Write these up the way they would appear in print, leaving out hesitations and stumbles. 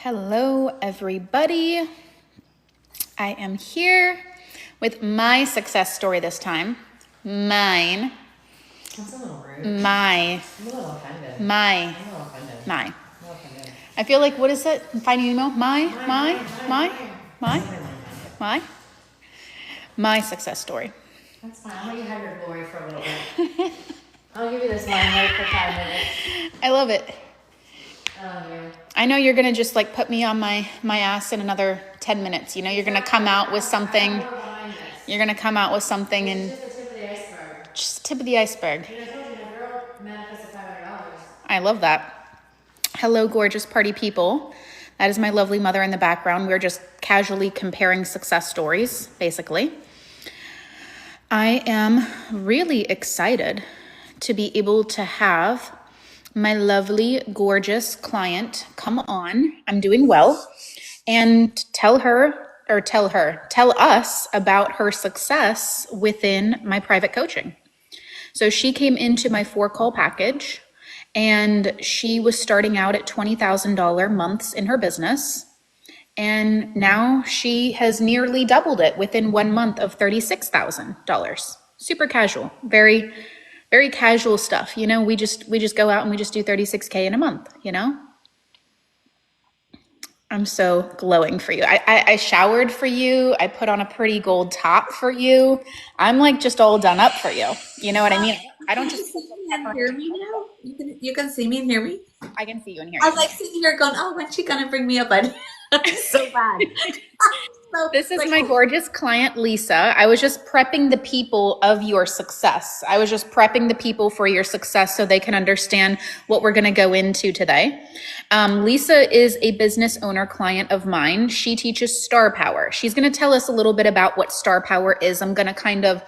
Hello, everybody. I am here with my success story this time. Mine. That's a little rude. I'm a little offended. My. I feel like, what is it? Finding Nemo? My success story. That's fine. I'll let you have your glory for a little bit. I'll give you this limelight for 5 minutes. I love it. Yeah. I know you're going to just like put me on my ass in another 10 minutes. You know, you're going to come out with something. You're going to come out with something and just the tip of the iceberg. Just the tip of the iceberg. And I told you, my girl manifested $500. I love that. Hello, gorgeous party people. That is my lovely mother in the background. We're just casually comparing success stories, basically. I am really excited to be able to have my lovely, gorgeous client come on. I'm doing well. And tell us about her success within my private coaching. So she came into my 4-call package and she was starting out at $20,000 months in her business. And now she has nearly doubled it within 1 month of $36,000. Super casual, very, very casual stuff. You know, we just go out and we just do 36K in a month, you know? I'm so glowing for you. I showered for you. I put on a pretty gold top for you. I'm like just all done up for you. You know what I mean? I don't just see me and hear me now. You can see me and hear me. I can see you and hear I you. was like sitting here going, "Oh, when's she gonna bring me up?" So bad. So, This is my gorgeous client, Lisa. I was just prepping the people of your success. I was just prepping the people for your success so they can understand what we're going to go into today. Lisa is a business owner client of mine. She teaches Star Power. She's going to tell us a little bit about what Star Power is. I'm going to kind of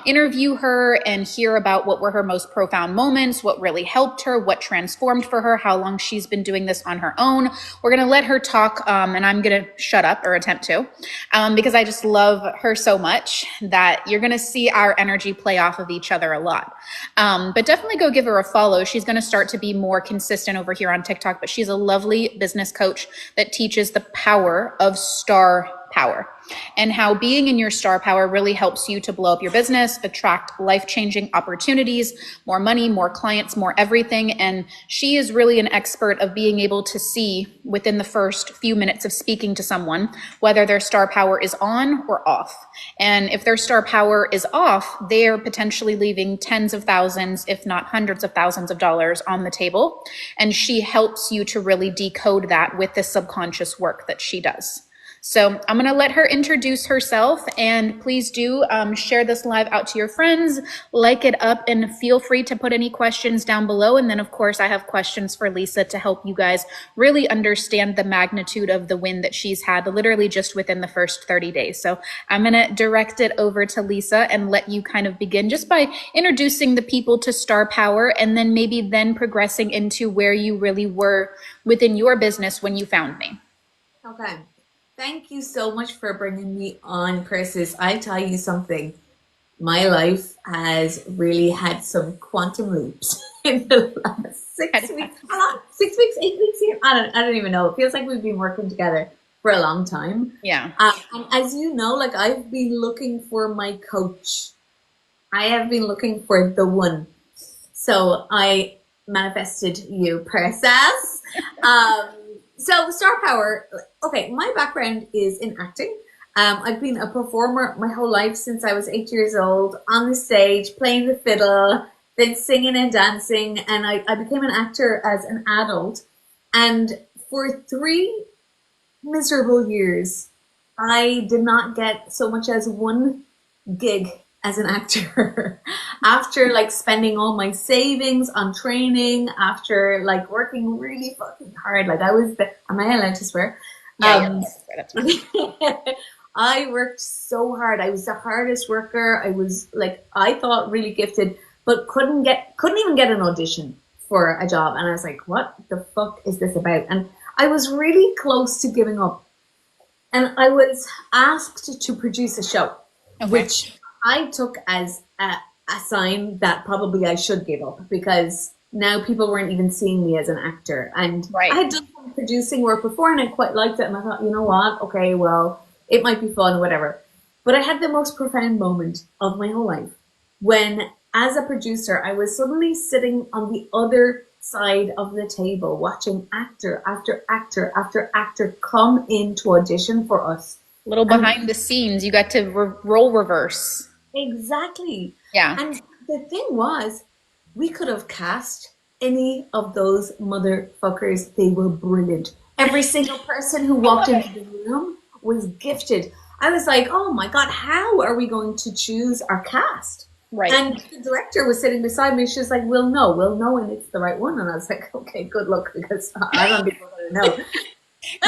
interview her and hear about what were her most profound moments, what really helped her, what transformed for her, how long she's been doing this on her own. We're going to let her talk, and I'm going to shut up or attempt to. Because I just love her so much that you're going to see our energy play off of each other a lot. But definitely go give her a follow. She's going to start to be more consistent over here on TikTok, but she's a lovely business coach that teaches the power of star power and how being in your star power really helps you to blow up your business, attract life-changing opportunities, more money, more clients, more everything. And she is really an expert of being able to see within the first few minutes of speaking to someone whether their star power is on or off. And if their star power is off, they're potentially leaving tens of thousands, if not hundreds of thousands of dollars on the table. And she helps you to really decode that with the subconscious work that she does. So I'm going to let her introduce herself, and please do share this live out to your friends, like it up, and feel free to put any questions down below. And then, of course, I have questions for Lisa to help you guys really understand the magnitude of the win that she's had literally just within the first 30 days. So I'm going to direct it over to Lisa and let you kind of begin just by introducing the people to Star Power, and then maybe then progressing into where you really were within your business when you found me. Okay. Thank you so much for bringing me on, Chris. I tell you something, my life has really had some quantum leaps in the last 6 weeks. 6 weeks, 8 weeks here. I don't even know. It feels like we've been working together for a long time. Yeah. And as you know, like I've been looking for my coach. I have been looking for the one. So I manifested you, Princess. So Star Power, okay, my background is in acting. I've been a performer my whole life since I was 8 years old, on the stage, playing the fiddle, then singing and dancing. And I became an actor as an adult. And for 3 miserable years, I did not get so much as one gig as an actor. After like spending all my savings on training, after like working really fucking hard, like am I allowed to swear? Yeah, that's I worked so hard. I was the hardest worker. I was like, I thought really gifted, but couldn't even get an audition for a job. And I was like, what the fuck is this about? And I was really close to giving up. And I was asked to produce a show, which I took as a sign that probably I should give up, because now people weren't even seeing me as an actor. And I Right. had done some producing work before and I quite liked it. And I thought, you know what? Okay, well, it might be fun or whatever. But I had the most profound moment of my whole life when, as a producer, I was suddenly sitting on the other side of the table watching actor after actor after actor come in to audition for us. Little And behind the scenes, you got to role reverse. exactly. Yeah. And the thing was, we could have cast any of those motherfuckers. They were brilliant. Every single person who I walked love into it. the room was gifted. I was like, oh my God, how are we going to choose our cast? Right. And the director was sitting beside me. She was like, we'll know when it's the right one. And I was like, okay, good luck because I don't think we're going to know.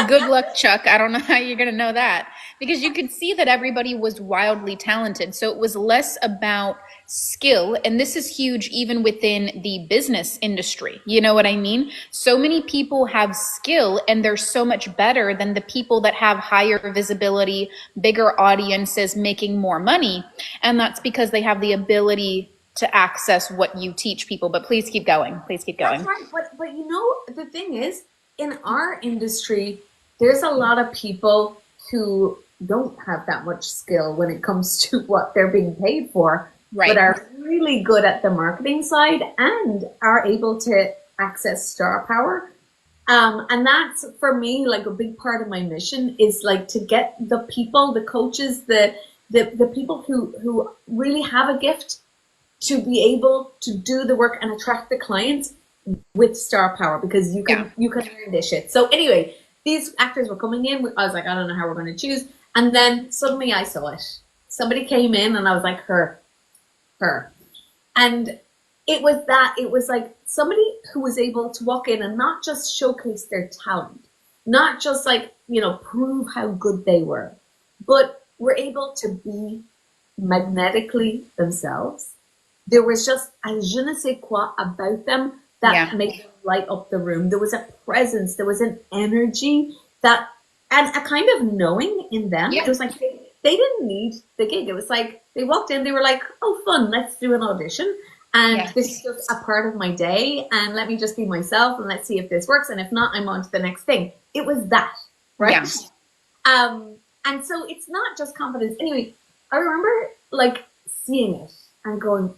Good luck, Chuck. I don't know how you're going to know that because you could see that everybody was wildly talented. So it was less about skill. And this is huge even within the business industry. You know what I mean? So many people have skill and they're so much better than the people that have higher visibility, bigger audiences, making more money. And that's because they have the ability to access what you teach people. But please keep going. Please keep That's going. right. But you know, the thing is, in our industry, there's a lot of people who don't have that much skill when it comes to what they're being paid for, but Right. are really good at the marketing side and are able to access star power. And that's for me like a big part of my mission is like to get the people, the coaches, the people who really have a gift to be able to do the work and attract the clients with star power because Yeah. you can learn this shit. So anyway, these actors were coming in. I was like, I don't know how we're going to choose. And then suddenly I saw it. Somebody came in and I was like, her. And it was like somebody who was able to walk in and not just showcase their talent, not just like, you know, prove how good they were, but were able to be magnetically themselves. There was just a je ne sais quoi about them that Yeah. made them light up the room. There was a presence, there was an energy that, and a kind of knowing in them. It Yeah. was like they didn't need the gig. It was like they walked in, they were like, oh, fun, let's do an audition. And Yeah. this is just a part of my day. And let me just be myself and let's see if this works. And if not, I'm on to the next thing. It was that, right? Yeah. And so it's not just confidence. Anyway, I remember like seeing it and going,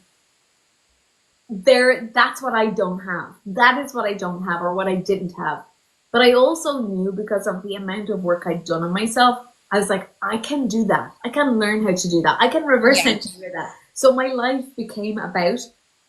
that's what I don't have. That is what I don't have or what I didn't have. But I also knew because of the amount of work I'd done on myself, I was like, I can do that. I can learn how to do that. I can reverse Yeah. engineer that. So my life became about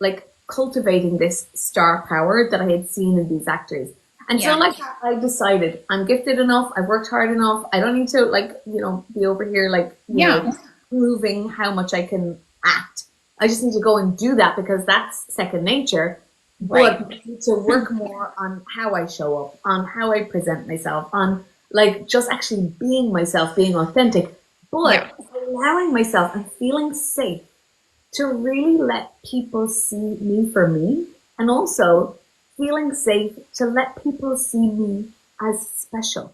like cultivating this star power that I had seen in these actors. And so Yeah. like I decided I'm gifted enough. I've worked hard enough. I don't need to like, you know, be over here like, you Yeah. know, proving how much I can act. I just need to go and do that because that's second nature. Right. But I need to work more on how I show up, on how I present myself, on like just actually being myself, being authentic, but Yeah. allowing myself and feeling safe to really let people see me for me, and also feeling safe to let people see me as special.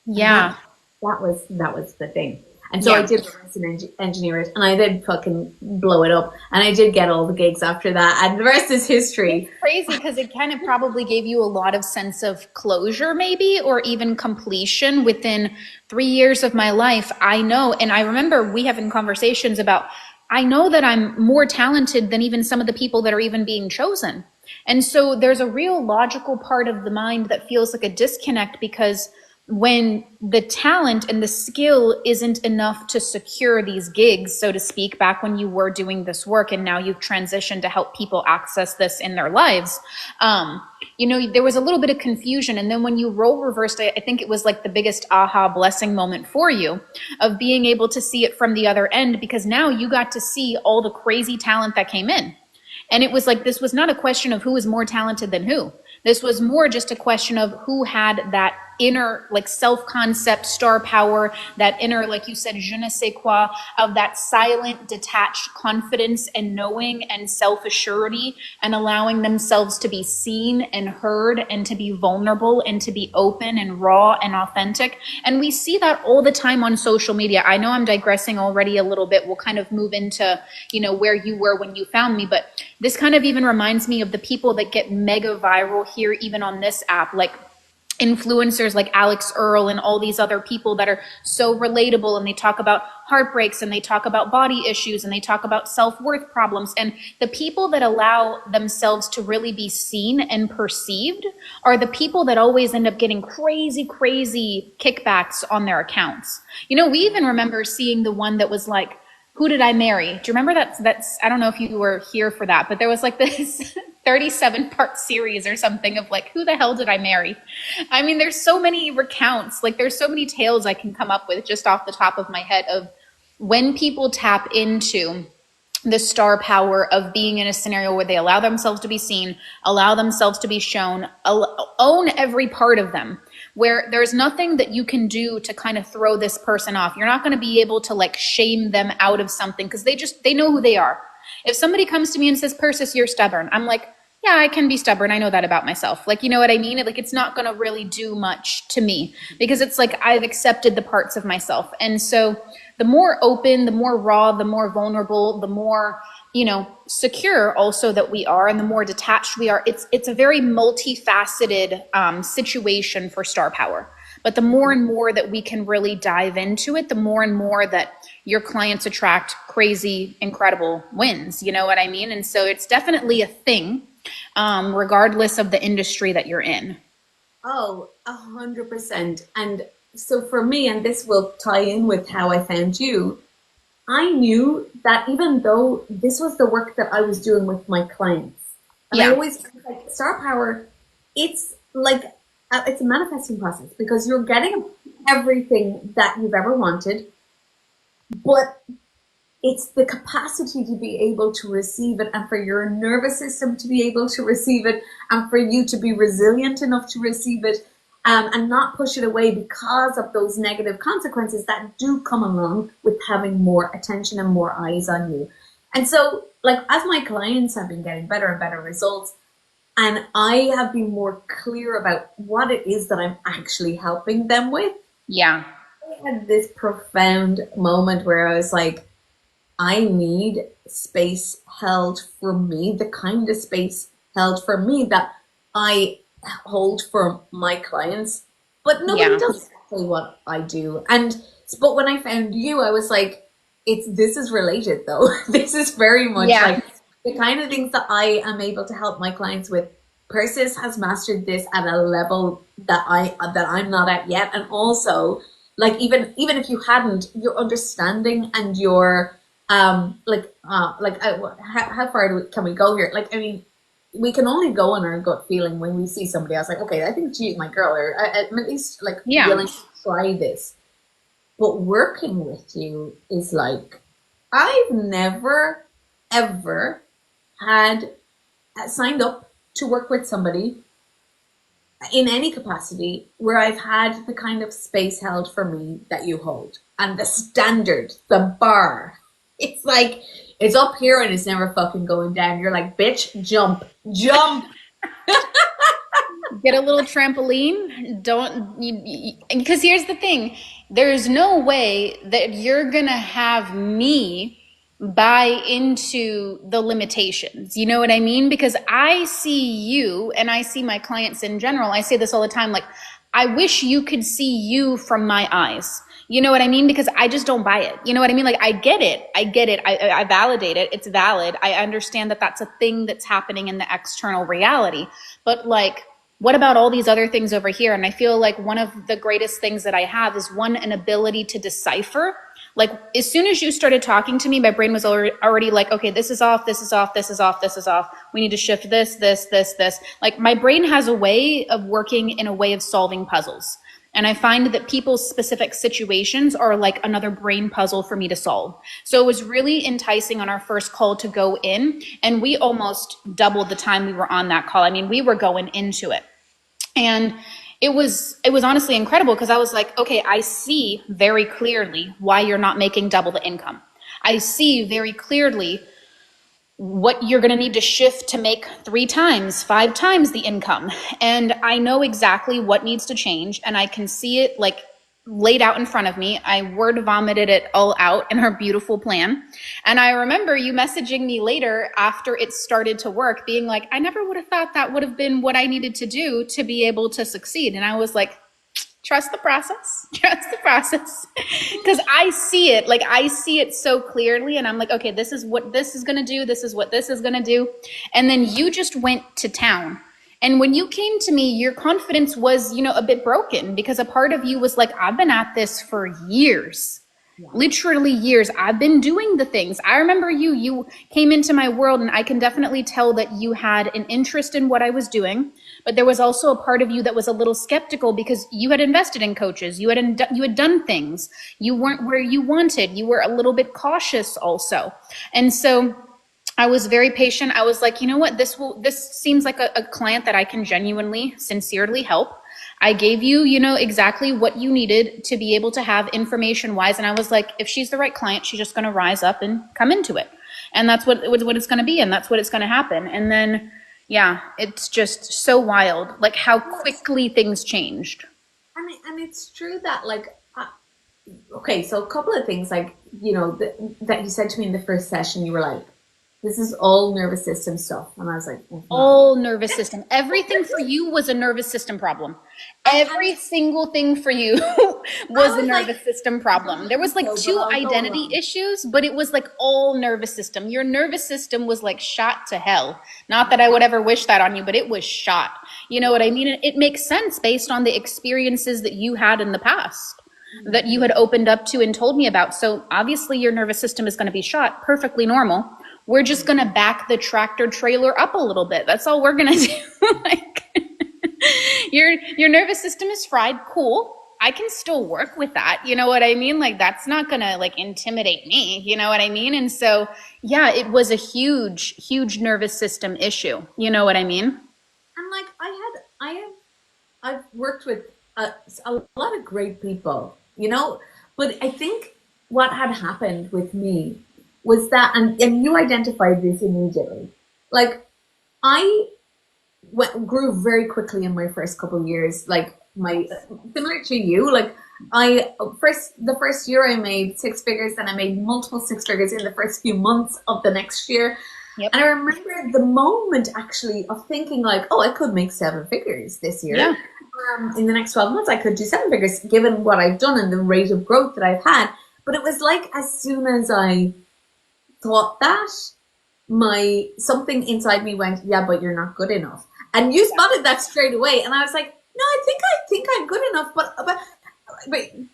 And Yeah. that was the thing. And so I Yeah. did reverse and engineer it, and I did fucking blow it up, and I did get all the gigs after that, and the rest is history. It's crazy because it kind of probably gave you a lot of sense of closure, maybe, or even completion within 3 years of my life. I know, and I remember we having conversations about, I know that I'm more talented than even some of the people that are even being chosen. And so there's a real logical part of the mind that feels like a disconnect because when the talent and the skill isn't enough to secure these gigs, so to speak, back when you were doing this work and now you've transitioned to help people access this in their lives, you know, there was a little bit of confusion. And then when you role reversed, I think it was like the biggest aha blessing moment for you of being able to see it from the other end, because now you got to see all the crazy talent that came in. And it was like, this was not a question of who was more talented than who. This was more just a question of who had that inner like self-concept, star power, that inner, like you said, je ne sais quoi, of that silent, detached confidence and knowing and self-assurity, and allowing themselves to be seen and heard and to be vulnerable and to be open and raw and authentic. And we see that all the time on social media. I know I'm digressing already a little bit. We'll kind of move into, where you were when you found me, but this kind of even reminds me of the people that get mega viral here, even on this app, like influencers like Alex Earl and all these other people that are so relatable, and they talk about heartbreaks and they talk about body issues and they talk about self-worth problems. And the people that allow themselves to really be seen and perceived are the people that always end up getting crazy kickbacks on their accounts. We even remember seeing the one that was like, who did I marry? Do you remember that? That's, I don't know if you were here for that, but there was like this 37-part series or something of like, who the hell did I marry? I mean, there's so many recounts, like there's so many tales I can come up with just off the top of my head of when people tap into the star power of being in a scenario where they allow themselves to be seen, allow themselves to be shown, own every part of them, where there's nothing that you can do to kind of throw this person off. You're not going to be able to like shame them out of something because they know who they are. If somebody comes to me and says, Persis, you're stubborn, I'm like, yeah, I can be stubborn. I know that about myself. Like, you know what I mean? Like, it's not going to really do much to me because it's like I've accepted the parts of myself. And so the more open, the more raw, the more vulnerable, the more, secure also that we are, and the more detached we are. It's a very multifaceted situation for star power. But the more and more that we can really dive into it, the more and more that your clients attract crazy, incredible wins. You know what I mean? And so it's definitely a thing, regardless of the industry that you're in. Oh, 100%. And so for me, and this will tie in with how I found you, I knew that even though this was the work that I was doing with my clients, and I always like star power, it's like it's a manifesting process because you're getting everything that you've ever wanted, but it's the capacity to be able to receive it, and for your nervous system to be able to receive it, and for you to be resilient enough to receive it, and not push it away because of those negative consequences that do come along with having more attention and more eyes on you. And so, like, as my clients have been getting better and better results, and I have been more clear about what it is that I'm actually helping them with. Yeah. I had this profound moment where I was like, I need space held for me, the kind of space held for me that I hold for my clients, but nobody does exactly what I do. But when I found you, I was like, this is related though. This is very much like the kind of things that I am able to help my clients with. Persis has mastered this at a level that I'm not at yet, and also like even if you hadn't, your understanding and your how far can we go here? Like, I mean, we can only go on our gut feeling when we see somebody else. Like, okay, I think she's my girl, or I'm at least like willing to try this. But working with you is like, I've never ever had signed up to work with somebody in any capacity where I've had the kind of space held for me that you hold, and the standard, the bar. It's like, it's up here and it's never fucking going down. You're like, bitch, jump. Get a little trampoline. Because here's the thing. There's no way that you're going to have me buy into the limitations. You know what I mean? Because I see you, and I see my clients in general. I say this all the time. Like, I wish you could see you from my eyes. You know what I mean? Because I just don't buy it. You know what I mean? Like, I get it. I validate it. It's valid. I understand that that's a thing that's happening in the external reality. But like, what about all these other things over here? And I feel like one of the greatest things that I have is an ability to decipher. Like, as soon as you started talking to me, my brain was already like, okay, this is off, this is off, this is off, this is off. We need to shift this. Like, my brain has a way of working in a way of solving puzzles. And I find that people's specific situations are like another brain puzzle for me to solve. So it was really enticing on our first call to go in, and we almost doubled the time we were on that call. I mean, we were going into it. And it was honestly incredible because I was like, okay, I see very clearly why you're not making double the income. I see very clearly what you're going to need to shift to make 3 times, 5 times the income. And I know exactly what needs to change. And I can see it like laid out in front of me. I word vomited it all out in our beautiful plan. And I remember you messaging me later after it started to work, being like, I never would have thought that would have been what I needed to do to be able to succeed. And I was like, trust the process, trust the process. Because I see it, like I see it so clearly. And I'm like, okay, this is what this is going to do. This is what this is going to do. And then you just went to town. And when you came to me, your confidence was, a bit broken because a part of you was like, I've been at this for years. Literally years. I've been doing the things. I remember you came into my world and I can definitely tell that you had an interest in what I was doing, but there was also a part of you that was a little skeptical because you had invested in coaches. You had done things. You weren't where you wanted. You were a little bit cautious also. And so I was very patient. I was like, you know what? This seems like a client that I can genuinely, sincerely help. I gave you, exactly what you needed to be able to have information wise. And I was like, if she's the right client, she's just going to rise up and come into it. And that's what it's going to be. And that's what it's going to happen. And then, yeah, it's just so wild, like how quickly things changed. And it's true that okay, so a couple of things that you said to me in the first session, you were like, this is all nervous system stuff. And I was like, all nervous system. Everything for you was a nervous system problem. Every single thing for you was a nervous system problem. There was like 2 identity issues, but it was like all nervous system. Your nervous system was like shot to hell. Not that I would ever wish that on you, but it was shot. You know what I mean? It makes sense based on the experiences that you had in the past that you had opened up to and told me about. So obviously your nervous system is going to be shot. Perfectly normal. We're just going to back the tractor trailer up a little bit. That's all we're going to do. Like, your nervous system is fried. Cool. I can still work with that. You know what I mean? Like, that's not going to like intimidate me. You know what I mean? And so, yeah, it was a huge, huge nervous system issue. You know what I mean? And like, I've worked with a lot of great people, but I think what had happened with me was that, and you identified this immediately. Like, I grew very quickly in my first couple of years. Like similar to you, like the first year I made 6 figures, then I made multiple 6 figures in the first few months of the next year. Yep. And I remember the moment actually of thinking like, oh, I could make 7 figures this year. Yeah. In the next 12 months, I could do 7 figures given what I've done and the rate of growth that I've had. But it was like as soon as I thought that, something inside me went, yeah, but you're not good enough. And you spotted that straight away. And I was like, no, I think I'm good enough.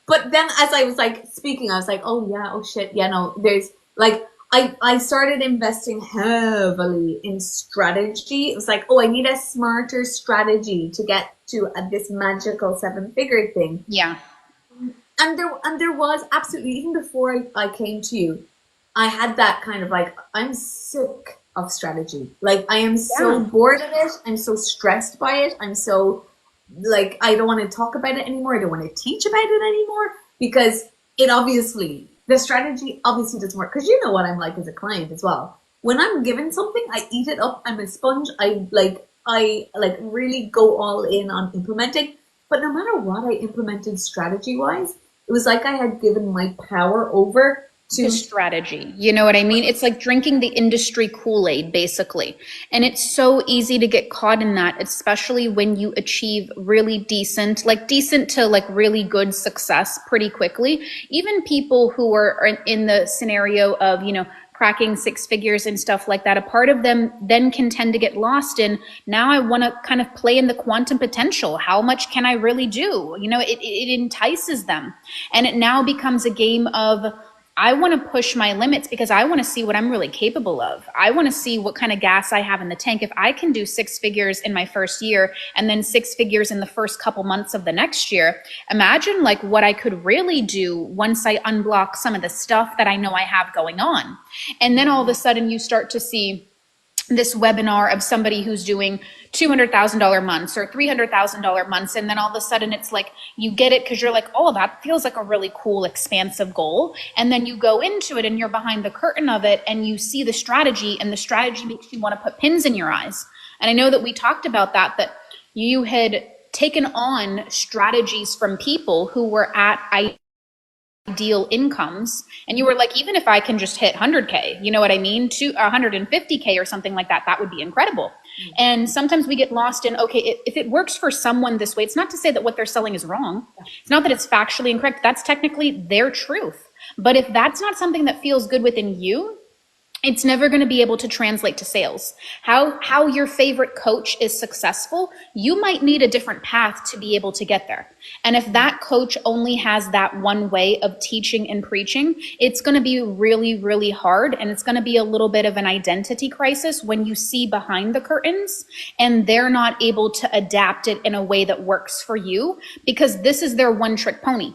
But then as I was like speaking, I was like, oh yeah, oh shit. Yeah, no, there's like, I started investing heavily in strategy. It was like, oh, I need a smarter strategy to get to this magical 7-figure thing. Yeah. And there was absolutely, even before I came to you, I had that kind of like, I'm sick of strategy. Like, I am so bored of it. I'm so stressed by it. I'm so like, I don't want to talk about it anymore. I don't want to teach about it anymore because the strategy obviously doesn't work. Because you know what I'm like as a client as well. When I'm given something, I eat it up. I'm a sponge. I really go all in on implementing. But no matter what I implemented strategy wise, it was like I had given my power over to strategy. You know what I mean? It's like drinking the industry Kool-Aid, basically. And it's so easy to get caught in that, especially when you achieve really decent to like really good success pretty quickly. Even people who are in the scenario of, cracking 6 figures and stuff like that, a part of them then can tend to get lost in, now I want to kind of play in the quantum potential. How much can I really do? It entices them. And it now becomes a game of, I want to push my limits because I want to see what I'm really capable of. I want to see what kind of gas I have in the tank. If I can do 6 figures in my first year and then 6 figures in the first couple months of the next year, imagine like what I could really do once I unblock some of the stuff that I know I have going on. And then all of a sudden you start to see this webinar of somebody who's doing $200,000 months or $300,000 months. And then all of a sudden it's like, you get it because you're like, oh, that feels like a really cool, expansive goal. And then you go into it and you're behind the curtain of it and you see the strategy, and the strategy makes you want to put pins in your eyes. And I know that we talked about that you had taken on strategies from people who were at ideal incomes, and you were like, even if I can just hit 100K, you know what I mean, to 150K or something like that, that would be incredible. And sometimes we get lost in, okay, if it works for someone this way, it's not to say that what they're selling is wrong. It's not that it's factually incorrect. That's technically their truth. But if that's not something that feels good within you, it's never going to be able to translate to sales. How your favorite coach is successful, you might need a different path to be able to get there. And if that coach only has that one way of teaching and preaching, it's going to be really, really hard. And it's going to be a little bit of an identity crisis when you see behind the curtains and they're not able to adapt it in a way that works for you, because this is their one trick pony.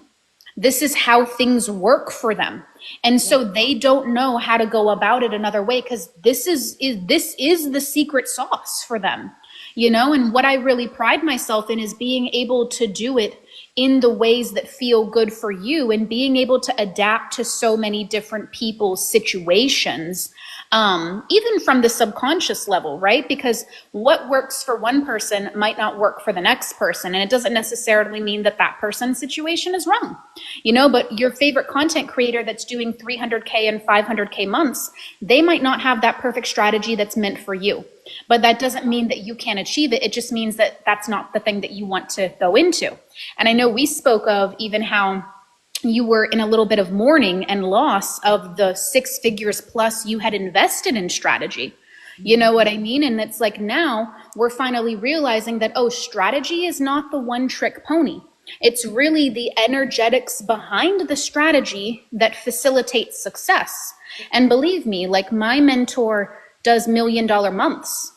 This is how things work for them. And so they don't know how to go about it another way, because this is the secret sauce for them, you know? And what I really pride myself in is being able to do it in the ways that feel good for you, and being able to adapt to so many different people's situations, even from the subconscious level, right? Because what works for one person might not work for the next person. And it doesn't necessarily mean that that person's situation is wrong, you know, but your favorite content creator that's doing 300K and 500K months, they might not have that perfect strategy that's meant for you. But that doesn't mean that you can't achieve it. It just means that that's not the thing that you want to go into. And I know we spoke of even how you were in a little bit of mourning and loss of the 6 figures plus you had invested in strategy. You know what I mean? And it's like, now we're finally realizing that, oh, strategy is not the one trick pony. It's really the energetics behind the strategy that facilitates success. And believe me, like, my mentor does $1 million months.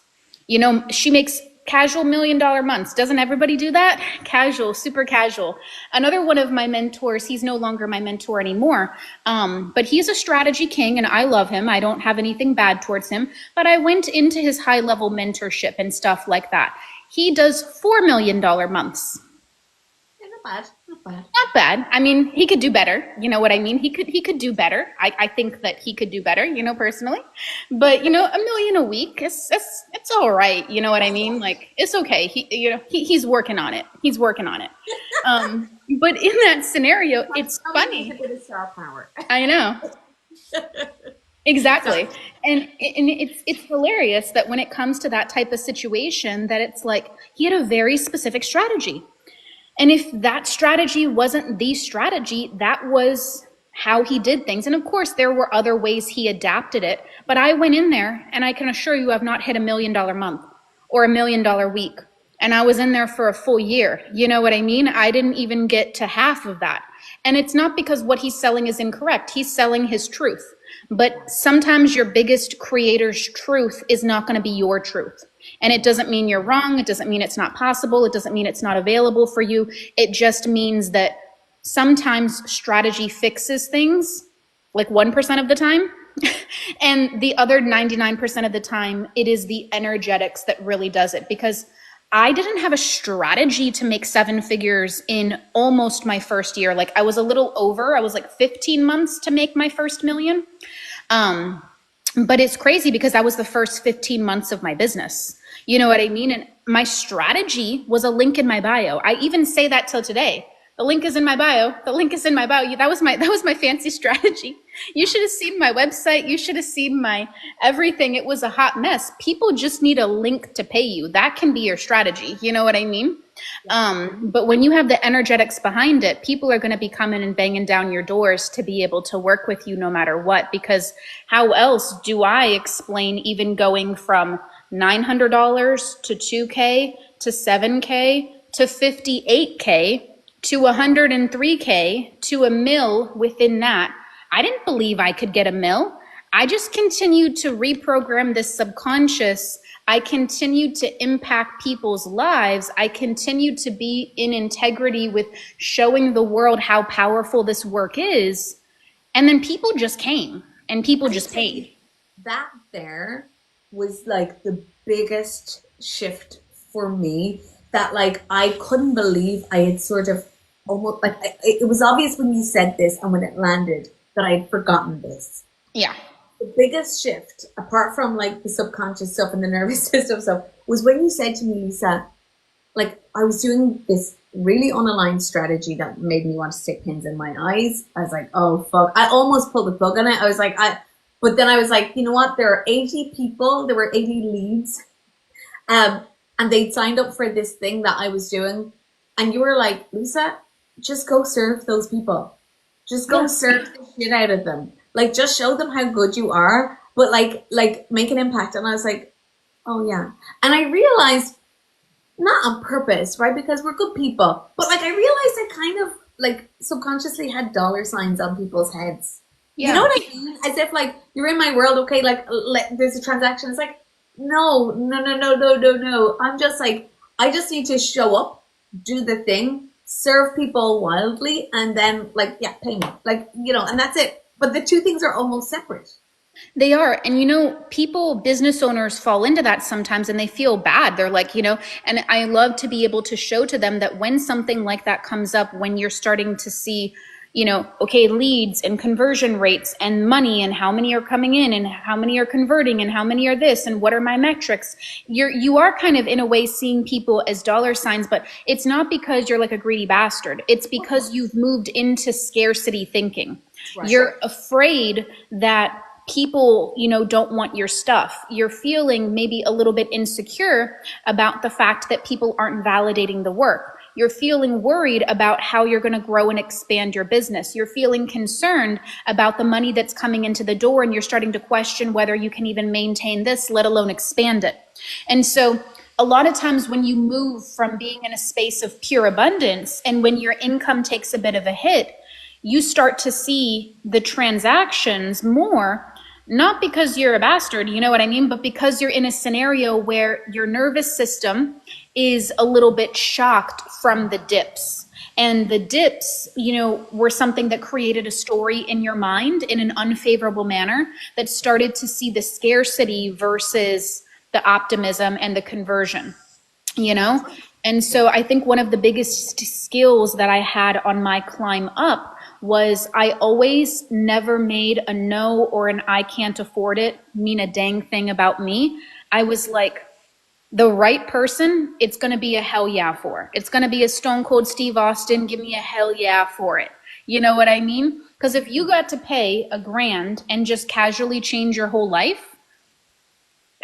You know, she makes casual $1 million months. Doesn't everybody do that? Casual, super casual. Another one of my mentors, he's no longer my mentor anymore, but he's a strategy king and I love him. I don't have anything bad towards him, but I went into his high level mentorship and stuff like that. He does $4 million months. Not bad. Not bad. I mean, he could do better. You know what I mean? He could do better. I think that he could do better, you know, personally. But, you know, $1 million a week, it's all right. You know what I mean? Like, it's okay. He's working on it. He's working on it. But in that scenario, it's funny. A bit of star power. I know. Exactly. And it's hilarious that when it comes to that type of situation, that it's like, he had a very specific strategy. And if that strategy wasn't the strategy, that was how he did things. And of course, there were other ways he adapted it. But I went in there, and I can assure you I've not hit $1 million month or $1 million week. And I was in there for a full year. You know what I mean? I didn't even get to half of that. And it's not because what he's selling is incorrect. He's selling his truth. But sometimes your biggest creator's truth is not going to be your truth. And it doesn't mean you're wrong. It doesn't mean it's not possible. It doesn't mean it's not available for you. It just means that sometimes strategy fixes things like 1% of the time. And the other 99% of the time, it is the energetics that really does it. Because I didn't have a strategy to make 7 figures in almost my first year. Like, I was a little over. I was like 15 months to make my first $1 million. But it's crazy because that was the first 15 months of my business. You know what I mean? And my strategy was a link in my bio. I even say that till today. The link is in my bio. The link is in my bio. That was my fancy strategy. You should have seen my website. You should have seen my everything. It was a hot mess. People just need a link to pay you. That can be your strategy. You know what I mean? But when you have the energetics behind it, people are going to be coming and banging down your doors to be able to work with you no matter what. Because how else do I explain even going from $900 to $2K to $7K to $58K to $103K to $1 million within that? I didn't believe I could get $1 million. I just continued to reprogram this subconscious. I continued to impact people's lives. I continued to be in integrity with showing the world how powerful this work is. And then people just came and people just paid. That there was like the biggest shift for me, that like I couldn't believe I had sort of almost like it was obvious when you said this and when it landed that I had forgotten this. Yeah. The biggest shift, apart from like the subconscious stuff and the nervous system stuff, was when you said to me, Lisa, like I was doing this really unaligned strategy that made me want to stick pins in my eyes. I was like, oh fuck. I almost pulled the plug on it. I was like, but then I was like, you know what? There are 80 people, there were 80 leads. And they'd signed up for this thing that I was doing. And you were like, Lisa, just go serve those people. Just go serve the shit out of them. Like, just show them how good you are, but like make an impact. And I was like, oh yeah. And I realized, not on purpose, right? Because we're good people. But like I realized I kind of like subconsciously had dollar signs on people's heads. Yeah. You know what I mean? As if like you're in my world, okay, like there's a transaction. It's like, no. I'm just like, I just need to show up, do the thing, serve people wildly, and then like, yeah, pay me. Like, you know, and that's it. But the two things are almost separate. They are. And, people, business owners fall into that sometimes and they feel bad. They're like, and I love to be able to show to them that when something like that comes up, when you're starting to see, okay, leads and conversion rates and money and how many are coming in and how many are converting and how many are this and what are my metrics, you are kind of in a way seeing people as dollar signs, but it's not because you're like a greedy bastard. It's because you've moved into scarcity thinking. Right. You're afraid that people, don't want your stuff. You're feeling maybe a little bit insecure about the fact that people aren't validating the work. You're feeling worried about how you're going to grow and expand your business. You're feeling concerned about the money that's coming into the door, and you're starting to question whether you can even maintain this, let alone expand it. And so a lot of times when you move from being in a space of pure abundance, and when your income takes a bit of a hit, you start to see the transactions more, not because you're a bastard, you know what I mean, but because you're in a scenario where your nervous system is a little bit shocked from the dips. And the dips, were something that created a story in your mind in an unfavorable manner that started to see the scarcity versus the optimism and the conversion, And so I think one of the biggest skills that I had on my climb up was I always never made a no or an I can't afford it mean a dang thing about me. I was like, the right person, it's going to be a hell yeah for. It's going to be a Stone Cold Steve Austin, give me a hell yeah for it. You know what I mean? Because if you got to pay $1,000 and just casually change your whole life,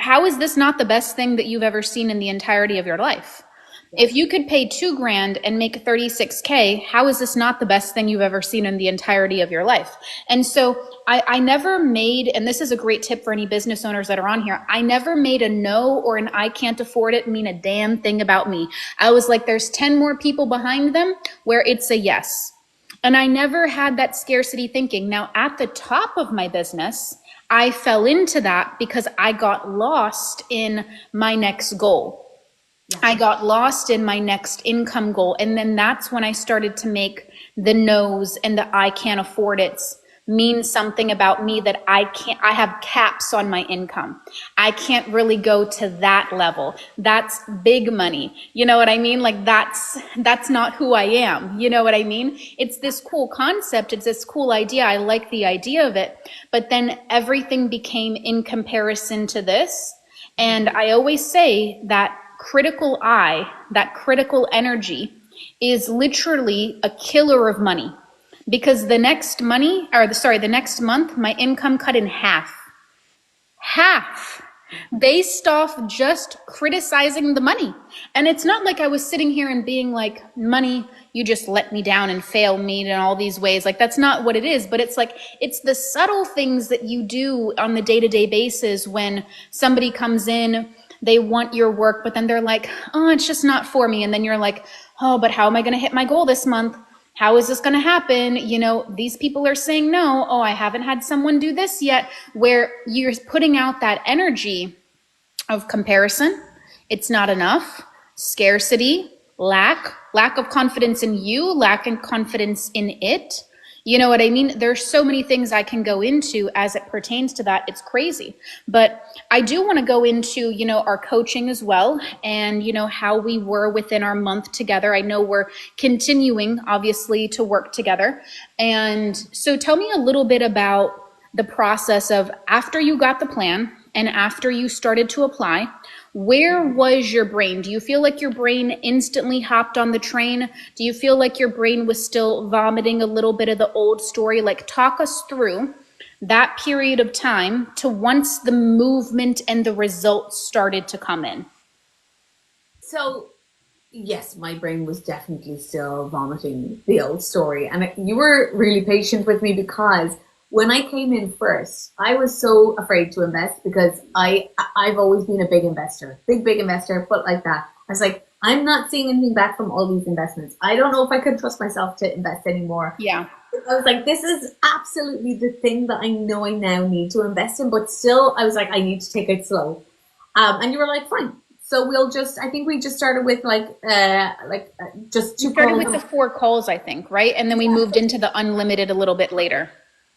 how is this not the best thing that you've ever seen in the entirety of your life? If you could pay $2,000 and make $36K, how is this not the best thing you've ever seen in the entirety of your life? And so I never made, and this is a great tip for any business owners that are on here, I never made a no or an I can't afford it mean a damn thing about me. I was like, there's 10 more people behind them where it's a yes. And I never had that scarcity thinking. Now, at the top of my business, I fell into that because I got lost in my next goal. I got lost in my next income goal. And then that's when I started to make the no's and the I can't afford it's mean something about me, that I have caps on my income. I can't really go to that level. That's big money. You know what I mean? Like that's not who I am. You know what I mean? It's this cool concept. It's this cool idea. I like the idea of it. But then everything became in comparison to this. And I always say that critical eye, that critical energy is literally a killer of money, because the next month, my income cut in half, based off just criticizing the money. And it's not like I was sitting here and being like, money, you just let me down and fail me in all these ways. Like, that's not what it is. But it's like, it's the subtle things that you do on the day-to-day basis when somebody comes in, they want your work, but then they're like, oh, it's just not for me. And then you're like, oh, but how am I going to hit my goal this month? How is this going to happen? These people are saying no. Oh, I haven't had someone do this yet. Where you're putting out that energy of comparison. It's not enough. Scarcity, lack of confidence in you, lack of confidence in it. You know what I mean? There's so many things I can go into as it pertains to that. It's crazy. But I do want to go into, our coaching as well and, how we were within our month together. I know we're continuing, obviously, to work together. And so tell me a little bit about the process of after you got the plan and after you started to apply. Where was your brain? Do you feel like your brain instantly hopped on the train? Do you feel like your brain was still vomiting a little bit of the old story? Like, talk us through that period of time to once the movement and the results started to come in. So, yes, my brain was definitely still vomiting the old story. And you were really patient with me because when I came in first, I was so afraid to invest because I've always been a big investor, big investor, but like that. I was like, I'm not seeing anything back from all these investments. I don't know if I can trust myself to invest anymore. Yeah. I was like, this is absolutely the thing that I know I now need to invest in, but still, I was like, I need to take it slow. And you were like, fine. So I think we just started with just two calls. We started with the 4 calls, I think, right? And then we moved into the unlimited a little bit later.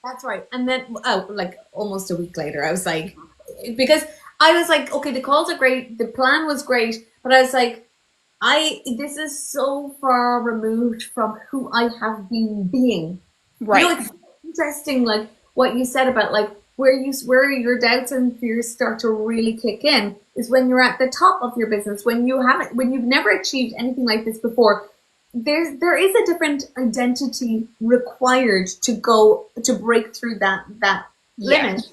That's right. And then, like almost a week later, I was like, because I was like, okay, the calls are great. The plan was great. But I was like, this is so far removed from who I have been being. Right. It's interesting, like what you said about like where your doubts and fears start to really kick in is when you're at the top of your business, when you've never achieved anything like this before. There is a different identity required to break through that limit. Yes.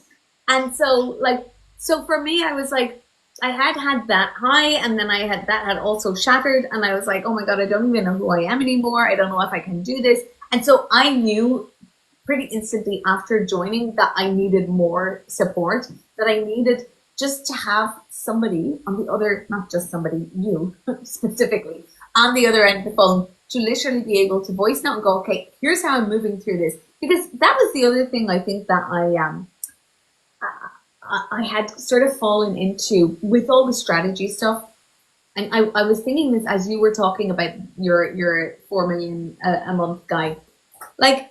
And so for me, I was like, I had that high, and then that had also shattered, and I was like, oh my God, I don't even know who I am anymore. I don't know if I can do this. And so I knew pretty instantly after joining that I needed more support, that I needed just to have somebody on the other, not just somebody, you specifically, on the other end of the phone to literally be able to voice note and go, okay, here's how I'm moving through this. Because that was the other thing I think that I had sort of fallen into with all the strategy stuff. And I was thinking this as you were talking about your 4 million a month guy. Like,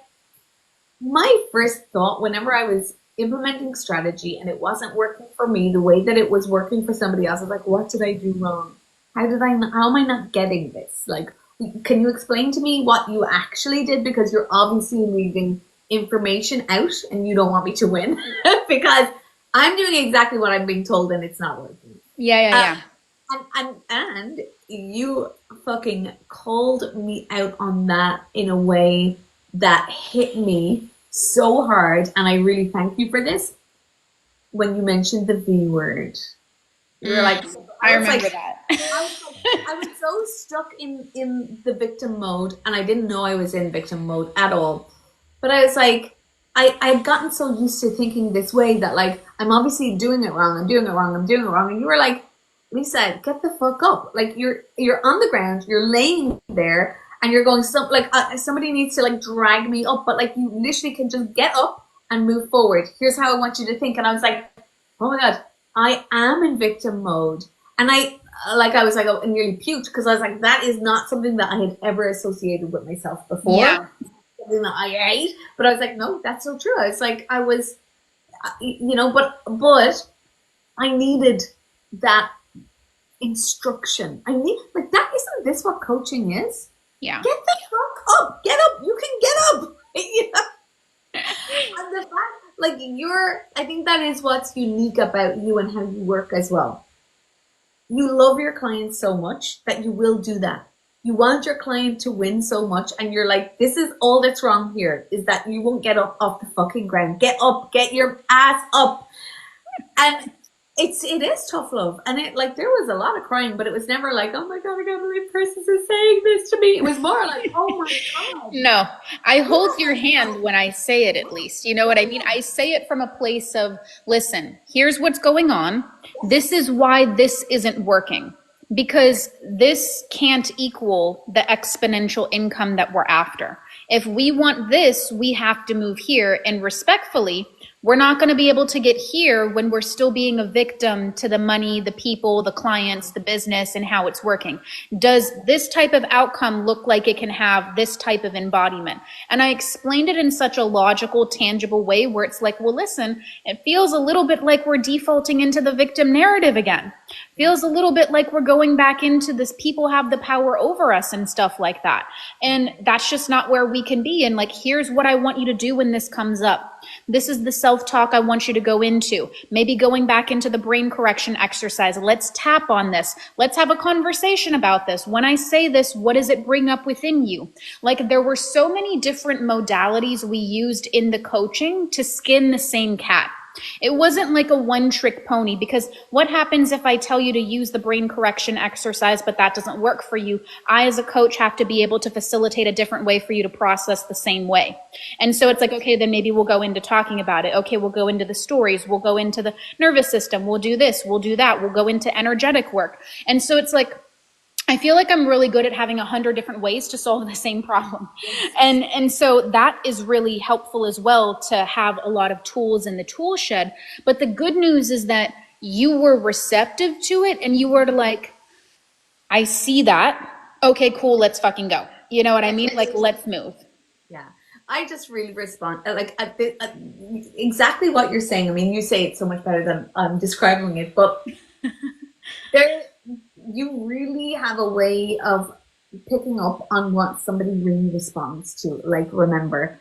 my first thought whenever I was implementing strategy and it wasn't working for me the way that it was working for somebody else, I was like, what did I do wrong? How am I not getting this? Like, can you explain to me what you actually did? Because you're obviously leaving information out and you don't want me to win because I'm doing exactly what I'm being told and it's not working. Yeah. And you fucking called me out on that in a way that hit me so hard. And I really thank you for this. When you mentioned the V word, you were like, I remember that. I was so stuck in the victim mode, and I didn't know I was in victim mode at all. But I was like, I had gotten so used to thinking this way that like, I'm obviously doing it wrong. I'm doing it wrong. And you were like, Lisa, get the fuck up. Like you're on the ground, you're laying there and you're going, somebody needs to like drag me up. But like, you literally can just get up and move forward. Here's how I want you to think. And I was like, oh my God, I am in victim mode. And I nearly puked because I was like, that is not something that I had ever associated with myself before. Yeah. Something that I hate. But I was like, no, that's so true. It's like, but I needed that instruction. I need, like, that isn't this what coaching is? Yeah. Get the fuck up. Get up. You can get up. You know? And the fact, like, I think that is what's unique about you and how you work as well. You love your clients so much that you will do that. You want your client to win so much, and you're like, this is all that's wrong here, is that you won't get up off the fucking ground. Get up, get your ass up. And it is tough love. And it, like, there was a lot of crying, but it was never like, oh my God, I can't believe Persis is saying this to me. It was more like, oh my God. No, I hold your hand when I say it, at least. You know what I mean? I say it from a place of, listen, here's what's going on. This is why this isn't working. Because this can't equal the exponential income that we're after. If we want this, we have to move here. And respectfully, We're not going to be able to get here when we're still being a victim to the money, the people, the clients, the business, and how it's working. Does this type of outcome look like it can have this type of embodiment? And I explained it in such a logical, tangible way where it's like, well, listen, it feels a little bit like we're defaulting into the victim narrative again. Feels a little bit like we're going back into this people have the power over us and stuff like that. And that's just not where we can be. And like, here's what I want you to do when this comes up. This is the self-talk I want you to go into. Maybe going back into the brain correction exercise. Let's tap on this. Let's have a conversation about this. When I say this, what does it bring up within you? Like, there were so many different modalities we used in the coaching to skin the same cat. It wasn't like a one-trick pony, because what happens if I tell you to use the brain correction exercise, but that doesn't work for you? I, as a coach, have to be able to facilitate a different way for you to process the same way. And so it's like, okay, then maybe we'll go into talking about it. Okay, we'll go into the stories. We'll go into the nervous system. We'll do this. We'll do that. We'll go into energetic work. And so it's like, I feel like I'm really good at having 100 different ways to solve the same problem. And so that is really helpful as well, to have a lot of tools in the tool shed. But the good news is that you were receptive to it, and you were like, I see that. Okay, cool. Let's fucking go. You know what I mean? Like, let's move. Yeah. I just really respond like exactly what you're saying. I mean, you say it so much better than I'm describing it, but you really have a way of picking up on what somebody really responds to. Like, remember,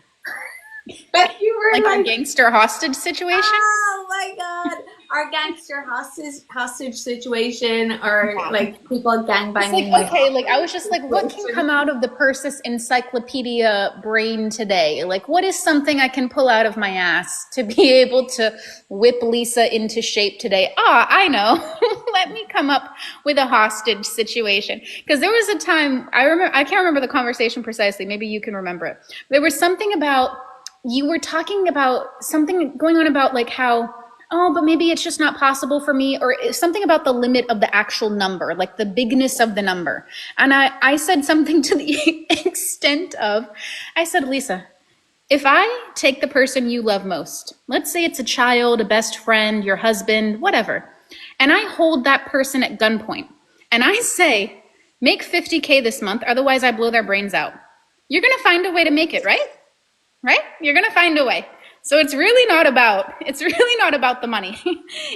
you were like our gangster hostage situation. Oh my God, our gangster hostage situation, or like people gangbanging. Like, okay, like I was just like, what can come out of the Persis Encyclopedia brain today? Like, what is something I can pull out of my ass to be able to whip Lisa into shape today? I know. Let me come up with a hostage situation. Because there was a time, I can't remember the conversation precisely. Maybe you can remember it. There was something about, you were talking about something going on about like how, oh, but maybe it's just not possible for me, or something about the limit of the actual number, like the bigness of the number. And I said something to the extent of, I said, Lisa, if I take the person you love most, let's say it's a child, a best friend, your husband, whatever, and I hold that person at gunpoint, and I say, make 50K this month, otherwise I blow their brains out. You're going to find a way to make it, right? Right? You're going to find a way. So it's really not about the money.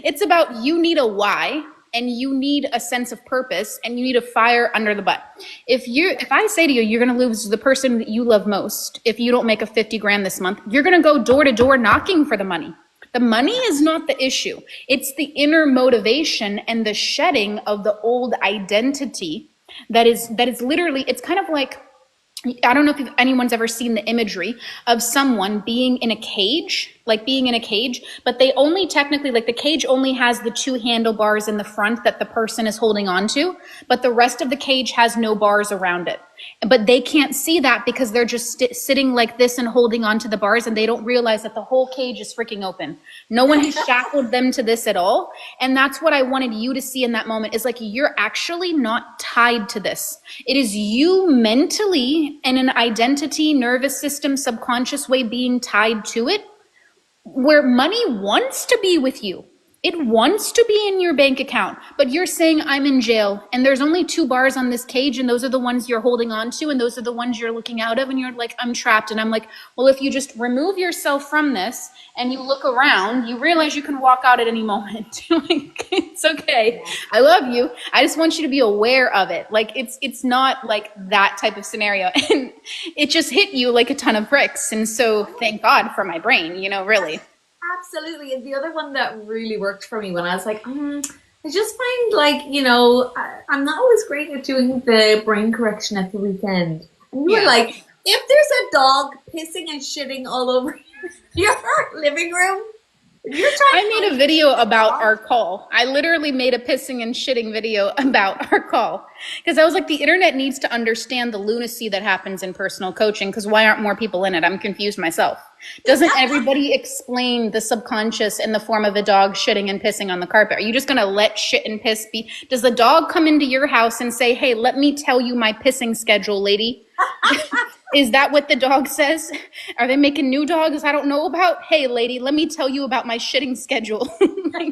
It's about, you need a why, and you need a sense of purpose, and you need a fire under the butt. If I say to you, you're going to lose the person that you love most if you don't make a 50 grand this month, you're going to go door to door knocking for the money. The money is not the issue. It's the inner motivation and the shedding of the old identity that is literally, it's kind of like, I don't know if anyone's ever seen the imagery of someone being in a cage, but they only technically, like the cage only has the two handlebars in the front that the person is holding on to, but the rest of the cage has no bars around it. But they can't see that because they're just sitting like this and holding on to the bars, and they don't realize that the whole cage is freaking open. No one has shackled them to this at all. And that's what I wanted you to see in that moment, is like, you're actually not tied to this. It is you mentally in an identity, nervous system, subconscious way being tied to it, where money wants to be with you. It wants to be in your bank account, but you're saying, I'm in jail, and there's only two bars on this cage, and those are the ones you're holding on to, and those are the ones you're looking out of, and you're like, I'm trapped. And I'm like, well, if you just remove yourself from this and you look around, you realize you can walk out at any moment. Like, it's okay. I love you. I just want you to be aware of it. Like, it's not like that type of scenario. And it just hit you like a ton of bricks. And so thank God for my brain, really. Absolutely. And the other one that really worked for me when I was like, I just find like, I'm not always great at doing the brain correction at the weekend. And you were like, if there's a dog pissing and shitting all over your living room, I made a video about our call. I literally made a pissing and shitting video about our call, because I was like, the internet needs to understand the lunacy that happens in personal coaching, because why aren't more people in it? I'm confused myself. Doesn't everybody explain the subconscious in the form of a dog shitting and pissing on the carpet? Are you just going to let shit and piss be? Does the dog come into your house and say, hey, let me tell you my pissing schedule, lady? Is that what the dog says? Are they making new dogs I don't know about? Hey, lady, let me tell you about my shitting schedule. Like,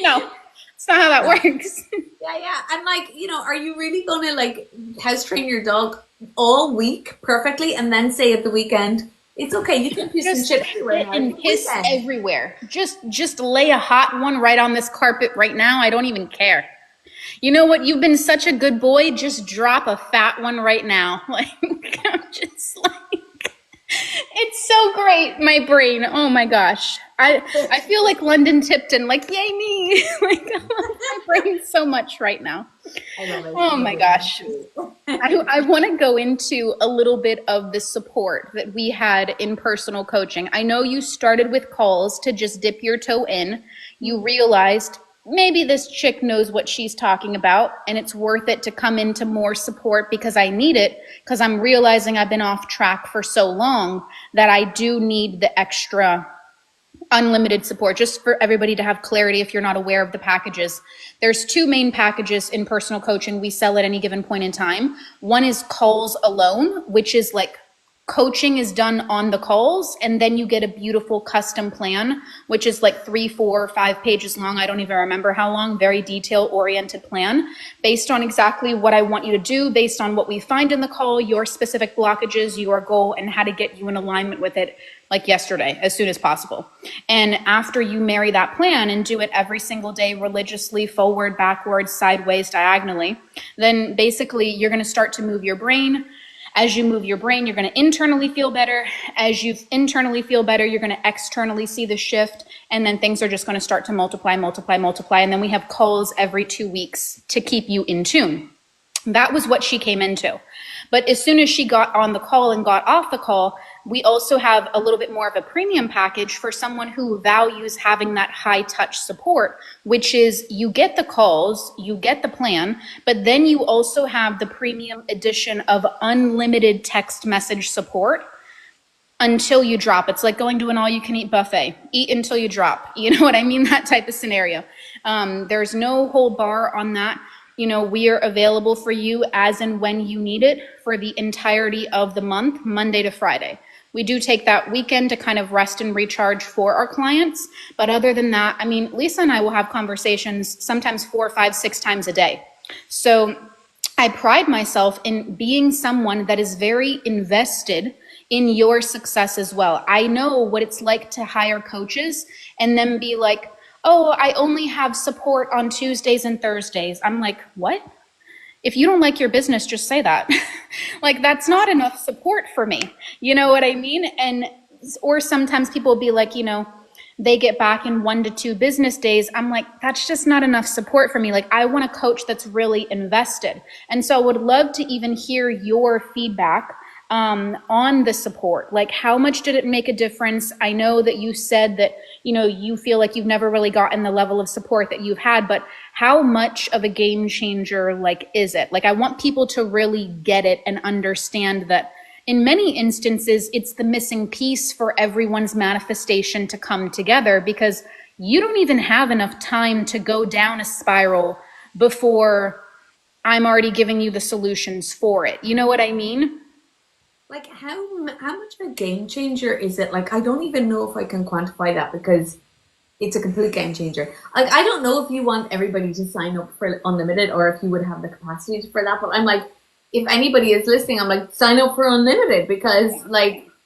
no, it's not how that works. Yeah. And like, are you really gonna like house train your dog all week perfectly and then say at the weekend, it's okay, you can piss and Just shit everywhere shit now. and It's the piss weekend. everywhere. Just lay a hot one right on this carpet right now. I don't even care. You know what? You've been such a good boy. Just drop a fat one right now. Like, I'm just like, it's so great. My brain. Oh my gosh. I feel like London Tipton. Like, yay me. Like, I love my brain so much right now. I love it. Oh my gosh. I want to go into a little bit of the support that we had in personal coaching. I know you started with calls to just dip your toe in. You realized maybe this chick knows what she's talking about and it's worth it to come into more support because I need it, because I'm realizing I've been off track for so long that I do need the extra unlimited support. Just for everybody to have clarity, if you're not aware of the packages, there's two main packages in personal coaching we sell at any given point in time. One is calls alone, which is like coaching is done on the calls, and then you get a beautiful custom plan, which is like 3, 4, 5 pages long. I don't even remember how long. Very detail oriented plan based on exactly what I want you to do, based on what we find in the call, your specific blockages, your goal, and how to get you in alignment with it, like yesterday, as soon as possible. And after you marry that plan and do it every single day religiously, forward, backwards, sideways, diagonally, then basically you're going to start to move your brain. As you move your brain, you're going to internally feel better. As you internally feel better, you're going to externally see the shift. And then things are just going to start to multiply, multiply, multiply. And then we have calls every 2 weeks to keep you in tune. That was what she came into. But as soon as she got on the call and got off the call, we also have a little bit more of a premium package for someone who values having that high touch support, which is you get the calls, you get the plan, but then you also have the premium edition of unlimited text message support until you drop. It's like going to an all-you-can-eat buffet. Eat until you drop. You know what I mean? That type of scenario. There's no hold bar on that. We are available for you as and when you need it for the entirety of the month, Monday to Friday. We do take that weekend to kind of rest and recharge for our clients. But other than that, I mean, Lisa and I will have conversations sometimes 4, 5, 6 times a day. So I pride myself in being someone that is very invested in your success as well. I know what it's like to hire coaches and then be like, oh, I only have support on Tuesdays and Thursdays. I'm like, what? If you don't like your business, just say that. Like, that's not enough support for me. You know what I mean? Or sometimes people will be like, they get back in 1 to 2 business days. I'm like, that's just not enough support for me. Like, I want a coach that's really invested. And so I would love to even hear your feedback on the support. Like, how much did it make a difference? I know that you said that, you feel like you've never really gotten the level of support that you've had, but how much of a game changer, is it? Like, I want people to really get it and understand that in many instances, it's the missing piece for everyone's manifestation to come together, because you don't even have enough time to go down a spiral before I'm already giving you the solutions for it. You know what I mean? Like, how much of a game changer is it? Like, I don't even know if I can quantify that, because it's a complete game changer. Like, I don't know if you want everybody to sign up for unlimited or if you would have the capacity for that, but I'm like, if anybody is listening, I'm like, sign up for unlimited, because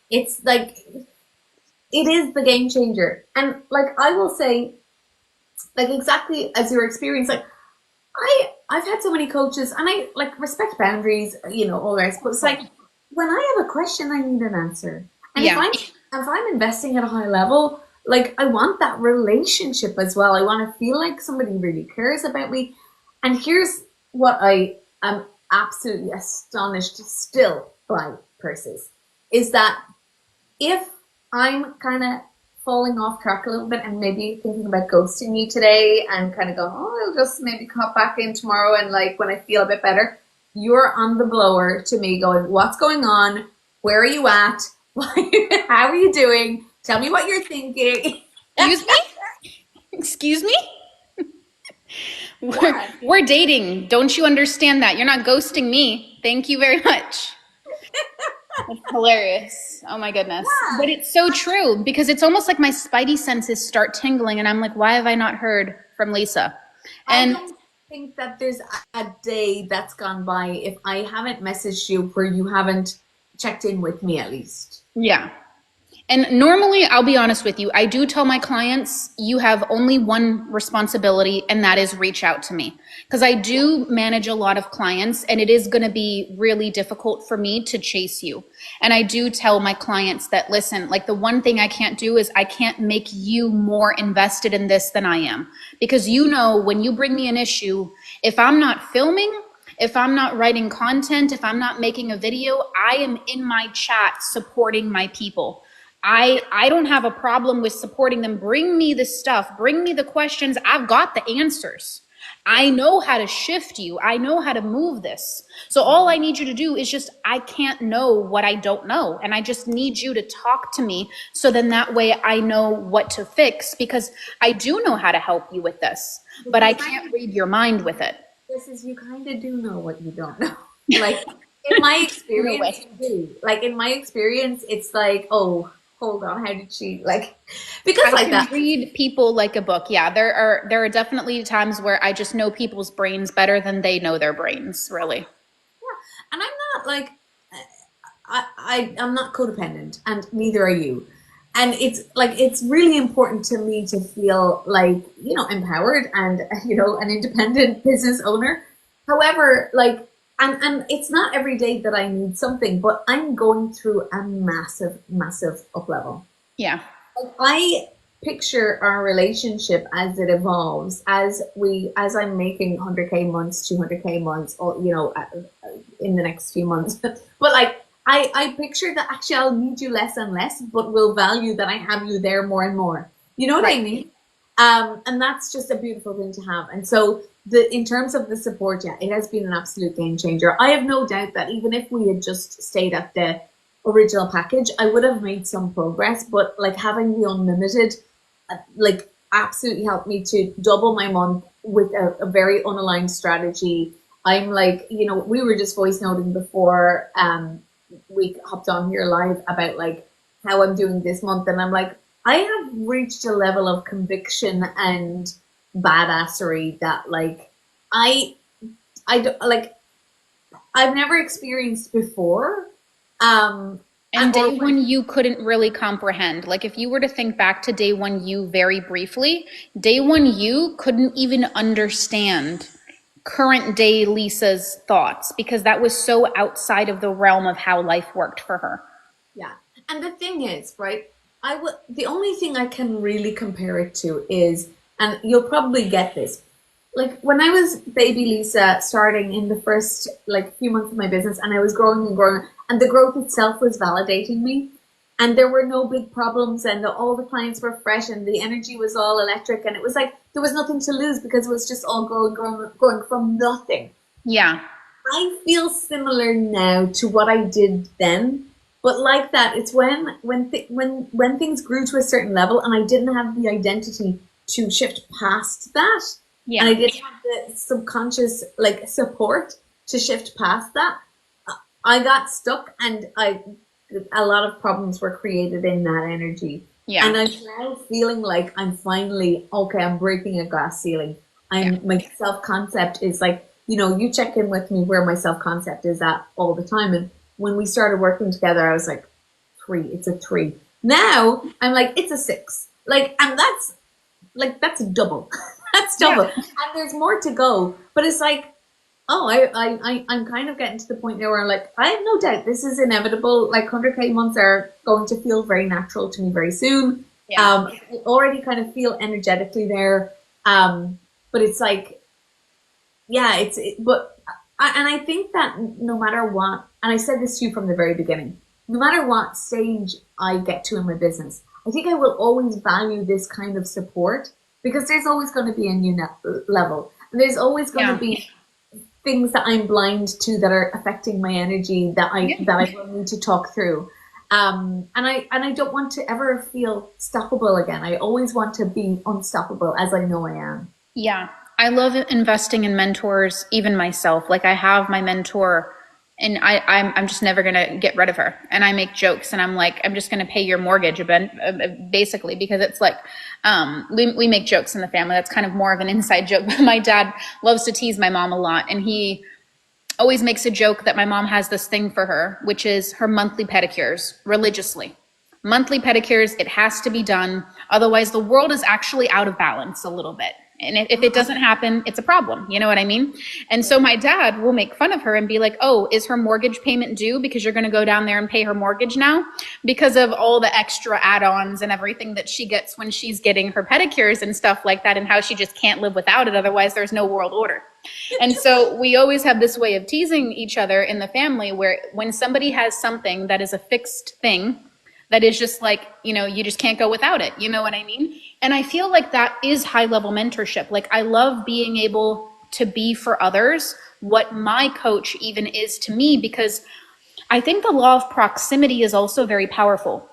it's like, it is the game changer. And like, I will say, like, exactly as your experience, like, I've had so many coaches and I like respect boundaries, all the rest, but it's like, when I have a question, I need an answer. And Yeah. if I'm investing at a high level, like, I want that relationship as well. I want to feel like somebody really cares about me. And here's what I am absolutely astonished still by, Persis, is that if I'm kind of falling off track a little bit and maybe thinking about ghosting you today and kind of going, oh, I'll just maybe come back in tomorrow and like when I feel a bit better, you're on the blower to me going, what's going on? Where are you at? How are you doing? Tell me what you're thinking. Excuse me? Excuse me? We're dating. Don't you understand that? You're not ghosting me. Thank you very much. It's hilarious. Oh my goodness. Yeah. But it's so true because it's almost like my spidey senses start tingling and I'm like, why have I not heard from Lisa? I And don't think that there's a day that's gone by if I haven't messaged you where you haven't checked in with me at least. yeah. And normally, I'll be honest with you, I do tell my clients, you have only one responsibility, and that is reach out to me. Because I do manage a lot of clients, and it is going to be really difficult for me to chase you. And I do tell my clients that, listen, like the one thing I can't do is I can't make you more invested in this than I am. Because you know, when you bring me an issue, if I'm not filming, if I'm not writing content, if I'm not making a video, I am in my chat supporting my people. I don't have a problem with supporting them. Bring me the stuff, bring me the questions. I've got the answers. I know how to shift you. I know how to move this. So all I need you to do is just, I can't know what I don't know. And I just need you to talk to me. So then that way I know what to fix because I do know how to help you with this, but I can't read your mind with it. This is you kind of do know what you don't know. Like in my No experience, way. you do. Like in my experience, it's like, oh, hold on, how did she like? Because I like can that. read people like a book. Yeah, there are definitely times where I just know people's brains better than they know their brains, really. And I'm not like I'm not codependent, and neither are you. And it's like it's really important to me to feel like empowered and an independent business owner. However, like and it's not every day that I need something, but I'm going through a massive up level. Yeah. I picture our relationship as it evolves, as I'm making 100K months, 200K months, or in the next few months. But like, I picture that actually I'll need you less and less, but will value that I have you there more and more. You know what I Right. mean? And that's just a beautiful thing to have. And so in terms of the support, yeah, it has been an absolute game changer. I have no doubt that even if we had just stayed at the original package, I would have made some progress, but like having the unlimited, like absolutely helped me to double my month with a very unaligned strategy. I'm like, we were just voice noting before we hopped on here live about like how I'm doing this month, and I'm like, I have reached a level of conviction and badassery that like I I don't like I've never experienced before. Um, And or day one, you couldn't really comprehend. Like, if you were to think back to day one, you very briefly, day one, you couldn't even understand current day Lisa's thoughts because that was so outside of the realm of how life worked for her. Yeah. And the thing is, right, the only thing I can really compare it to is, and you'll probably get this, like when I was baby Lisa starting in the first like few months of my business and I was growing and growing and the growth itself was validating me and there were no big problems and all the clients were fresh and the energy was all electric and it was like there was nothing to lose because it was just all growing from nothing. Yeah. I feel similar now to what I did then, but like that, it's when things grew to a certain level and I didn't have the identity to shift past that, and I Yeah. didn't have the subconscious like support to shift past that. I got stuck, and a lot of problems were created in that energy. Yeah. And I'm now feeling like I'm finally okay. I'm breaking a glass ceiling. Yeah. My self concept is like, you check in with me where my self concept is at all the time. And when we started working together, I was like, it's a 3. Now I'm like, it's a 6. And that's double. That's double. Yeah. And there's more to go. But it's like, oh, I'm kind of getting to the point now where I'm like, I have no doubt this is inevitable. Like 100K months are going to feel very natural to me very soon. Yeah. I already kind of feel energetically there. But it's like, yeah, and I think that no matter what, and I said this to you from the very beginning, no matter what stage I get to in my business, I think I will always value this kind of support because there's always going to be a new level. And there's always going to be things that I'm blind to that are affecting my energy that I will need to talk through. And I don't want to ever feel stoppable again. I always want to be unstoppable as I know I am. Yeah. I love investing in mentors, even myself. Like I have my mentor and I'm just never gonna get rid of her. And I make jokes, and I'm like, I'm just gonna pay your mortgage, basically, because it's like, we make jokes in the family. That's kind of more of an inside joke. But my dad loves to tease my mom a lot, and he always makes a joke that my mom has this thing for her, which is her monthly pedicures, religiously. Monthly pedicures, it has to be done. Otherwise, the world is actually out of balance a little bit. And if it doesn't happen, it's a problem. You know what I mean? And so my dad will make fun of her and be like, oh, is her mortgage payment due because you're going to go down there and pay her mortgage now because of all the extra add-ons and everything that she gets when she's getting her pedicures and stuff like that, and how she just can't live without it. Otherwise, there's no world order. And so we always have this way of teasing each other in the family, where when somebody has something that is a fixed thing, that is just like, you just can't go without it. You know what I mean? And I feel like that is high level mentorship. Like, I love being able to be for others what my coach even is to me, because I think the law of proximity is also very powerful.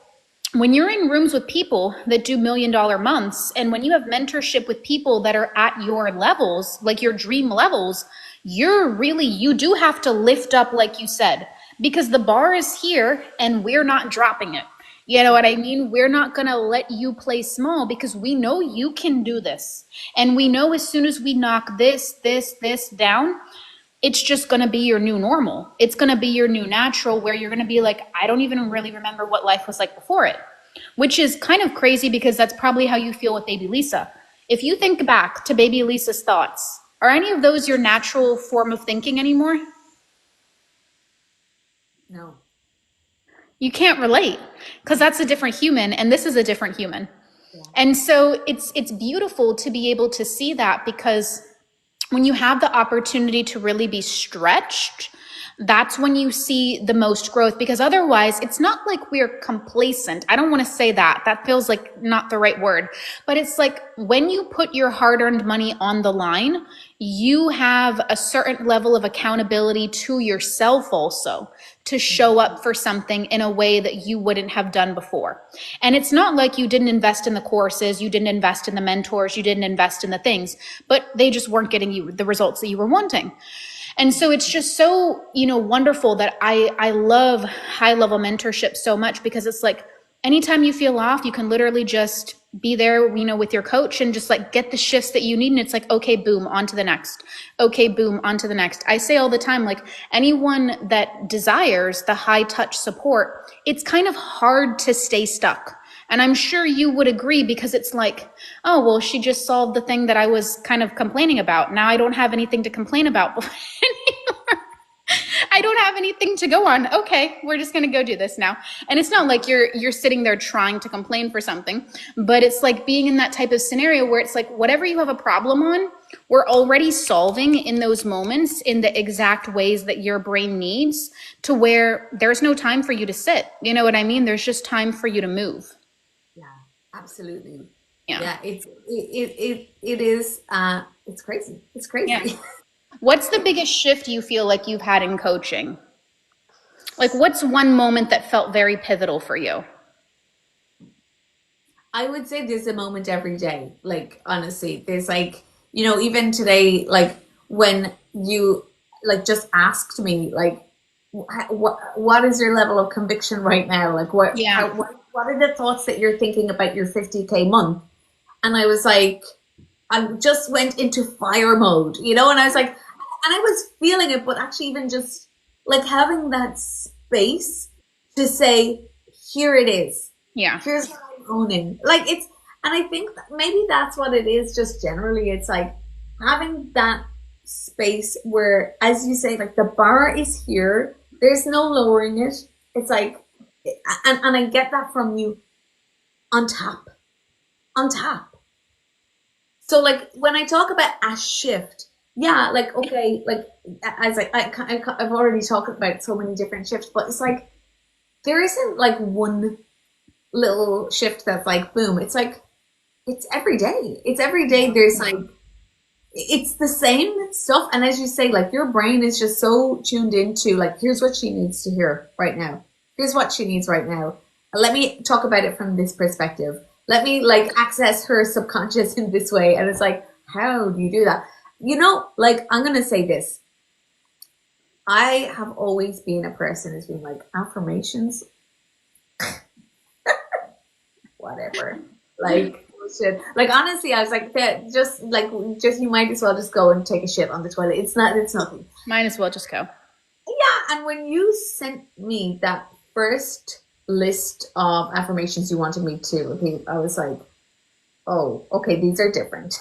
When you're in rooms with people that do $1 million months, and when you have mentorship with people that are at your levels, like your dream levels, you do have to lift up, like you said, because the bar is here and we're not dropping it. You know what I mean? We're not going to let you play small, because we know you can do this. And we know as soon as we knock this down, it's just going to be your new normal. It's going to be your new natural, where you're going to be like, I don't even really remember what life was like before it, which is kind of crazy, because that's probably how you feel with baby Lisa. If you think back to baby Lisa's thoughts, are any of those your natural form of thinking anymore? No. You can't relate, because that's a different human and this is a different human. Yeah. And so it's beautiful to be able to see that, because when you have the opportunity to really be stretched, that's when you see the most growth. Because otherwise, it's not like we're complacent. I don't want to say that. That feels like not the right word. But it's like, when you put your hard-earned money on the line, you have a certain level of accountability to yourself also, to show up for something in a way that you wouldn't have done before. And it's not like you didn't invest in the courses, you didn't invest in the mentors, you didn't invest in the things, but they just weren't getting you the results that you were wanting. And so it's just so, wonderful that I love high level mentorship so much, because it's like, anytime you feel off, you can literally just be there, with your coach, and just like get the shifts that you need. And it's like, okay, boom, on to the next. Okay, boom, on to the next. I say all the time, like, anyone that desires the high touch support, it's kind of hard to stay stuck. And I'm sure you would agree, because it's like, oh, well, she just solved the thing that I was kind of complaining about. Now I don't have anything to complain about anymore. I don't have anything to go on. Okay, we're just going to go do this now. And it's not like you're sitting there trying to complain for something, but it's like being in that type of scenario where it's like, whatever you have a problem on, we're already solving in those moments in the exact ways that your brain needs, to where there's no time for you to sit. You know what I mean? There's just time for you to move. Yeah, absolutely. Yeah. It is, it's crazy. It's crazy. Yeah. What's the biggest shift you feel like you've had in coaching? Like, what's one moment that felt very pivotal for you? I would say there's a moment every day. Like, honestly, there's like, even today, like when you just asked me, like, what is your level of conviction right now? Like, what are the thoughts that you're thinking about your 50K month? And I was like, I just went into fire mode, and I was like, and I was feeling it, but actually even just like having that space to say, here it is. Yeah. Here's what I'm owning. Like, and I think that maybe that's what it is, just generally. It's like having that space where, as you say, like, the bar is here. There's no lowering it. It's like, and I get that from you, on tap. So, like, when I talk about a shift, yeah, like, okay, like, as I've already talked about so many different shifts, but it's like, there isn't like one little shift that's like, boom. It's like, it's every day. It's every day. There's like, it's the same stuff. And as you say, like, your brain is just so tuned into, like, here's what she needs to hear right now. Here's what she needs right now. Let me talk about it from this perspective. Let me like access her subconscious in this way. And it's like, how do you do that? Like, I'm going to say this. I have always been a person who's been like, affirmations, whatever. Like, bullshit. Like, honestly, I was like, yeah, just you might as well just go and take a shit on the toilet. It's nothing. Might as well just go. Yeah, and when you sent me that first list of affirmations you wanted me to repeat, I was like, oh, okay, these are different.